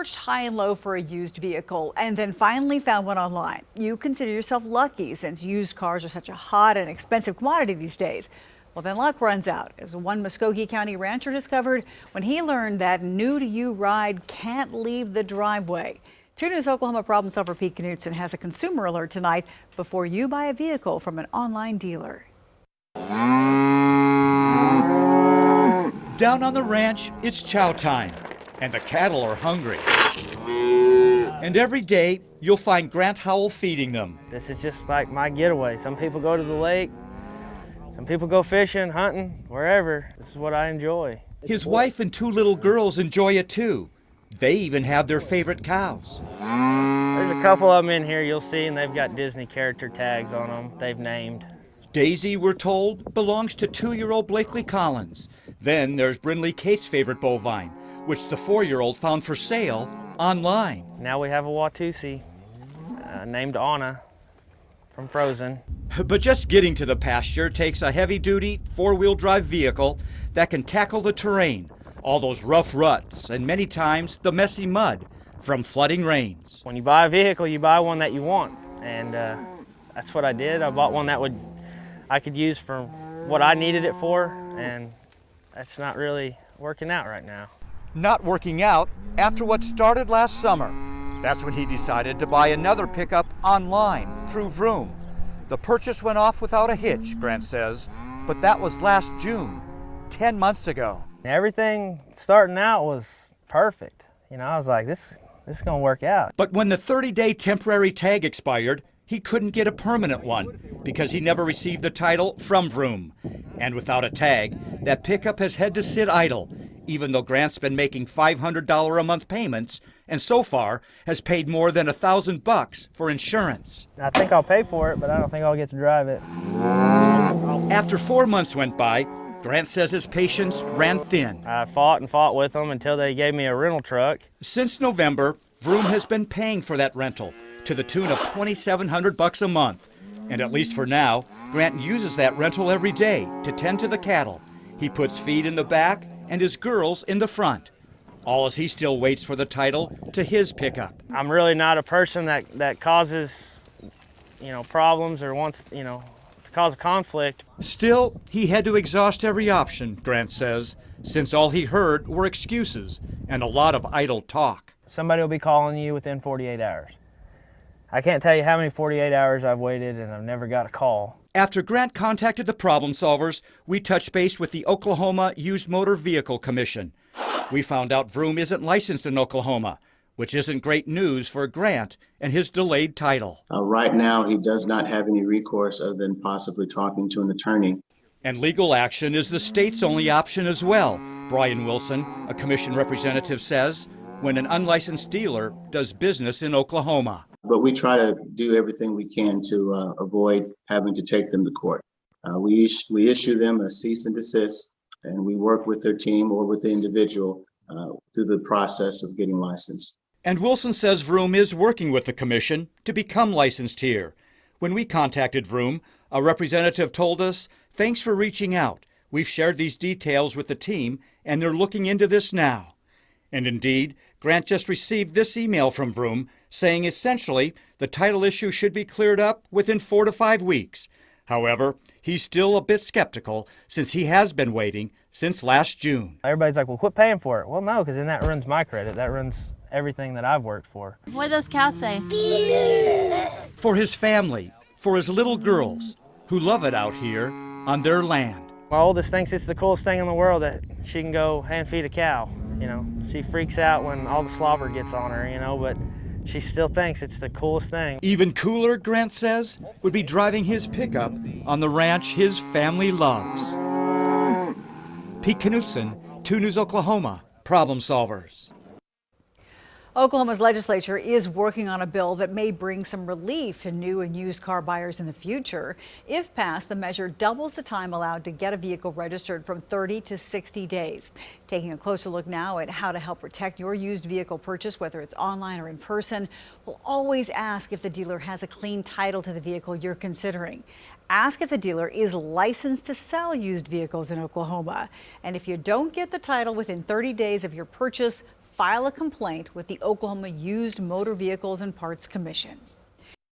searched high and low for a used vehicle and then finally found one online. You consider yourself lucky since used cars are such a hot and expensive commodity these days. Well, then luck runs out, as one Muskogee County rancher discovered when he learned that new-to-you ride can't leave the driveway. 2 News Oklahoma problem solver Pete Knutson has a consumer alert tonight before you buy a vehicle from an online dealer. Down on the ranch, it's chow time, and the cattle are hungry. And every day, you'll find Grant Howell feeding them. This is just like my getaway. Some people go to the lake, some people go fishing, hunting, wherever. This is what I enjoy. His wife and 2 little girls enjoy it too. They even have their favorite cows. There's a couple of them in here you'll see, and they've got Disney character tags on them. They've named. Daisy, we're told, belongs to 2-year-old Blakely Collins. Then there's Brinley Kate's favorite bovine, which the 4-year-old found for sale online. Now we have a Watusi named Anna from Frozen. But just getting to the pasture takes a heavy-duty 4-wheel drive vehicle that can tackle the terrain, all those rough ruts, and many times the messy mud from flooding rains. When you buy a vehicle, you buy one that you want, and that's what I did. I bought one that I could use for what I needed it for, and that's not really working out right now. Not working out after what started last summer. That's when he decided to buy another pickup online through Vroom. The purchase went off without a hitch, Grant says, but that was last June, 10 months ago. Everything starting out was perfect. You know, I was like, this is gonna work out. But when the 30-day temporary tag expired, he couldn't get a permanent one because he never received the title from Vroom. And without a tag, that pickup has had to sit idle, even though Grant's been making $500 a month payments and so far has paid more than $1,000 for insurance. I think I'll pay for it, but I don't think I'll get to drive it. After 4 months went by, Grant says his patience ran thin. I fought and fought with them until they gave me a rental truck. Since November, Vroom has been paying for that rental to the tune of $2,700 a month. And at least for now, Grant uses that rental every day to tend to the cattle. He puts feed in the back and his girls in the front. All as he still waits for the title to his pickup. I'm really not a person that causes, problems or wants, to cause a conflict. Still, he had to exhaust every option, Grant says, since all he heard were excuses and a lot of idle talk. Somebody will be calling you within 48 hours. I can't tell you how many 48 hours I've waited and I've never got a call. After Grant contacted the problem solvers, we touched base with the Oklahoma Used Motor Vehicle Commission. We found out Vroom isn't licensed in Oklahoma, which isn't great news for Grant and his delayed title. Right now, he does not have any recourse other than possibly talking to an attorney. And legal action is the state's only option as well, Brian Wilson, a commission representative, says, when an unlicensed dealer does business in Oklahoma. But we try to do everything we can to avoid having to take them to court. We issue them a cease and desist, and we work with their team or with the individual through the process of getting licensed. And Wilson says Vroom is working with the commission to become licensed here. When we contacted Vroom, a representative told us, "Thanks for reaching out. We've shared these details with the team, and they're looking into this now." And indeed, Grant just received this email from Vroom saying essentially the title issue should be cleared up within 4 to 5 weeks. However, he's still a bit skeptical since he has been waiting since last June. Everybody's like, well, quit paying for it. Well, no, because then that runs my credit. That runs everything that I've worked for. What do those cows say? For his family, for his little girls, who love it out here on their land. My oldest thinks it's the coolest thing in the world that she can go hand feed a cow. She freaks out when all the slobber gets on her, but she still thinks it's the coolest thing. Even cooler, Grant says, would be driving his pickup on the ranch his family loves. Pete Knutson, 2 News Oklahoma, Problem Solvers. Oklahoma's legislature is working on a bill that may bring some relief to new and used car buyers in the future. If passed, the measure doubles the time allowed to get a vehicle registered from 30 to 60 days. Taking a closer look now at how to help protect your used vehicle purchase, whether it's online or in person, we'll always ask if the dealer has a clean title to the vehicle you're considering. Ask if the dealer is licensed to sell used vehicles in Oklahoma. And if you don't get the title within 30 days of your purchase, file a complaint with the Oklahoma Used Motor Vehicles and Parts Commission.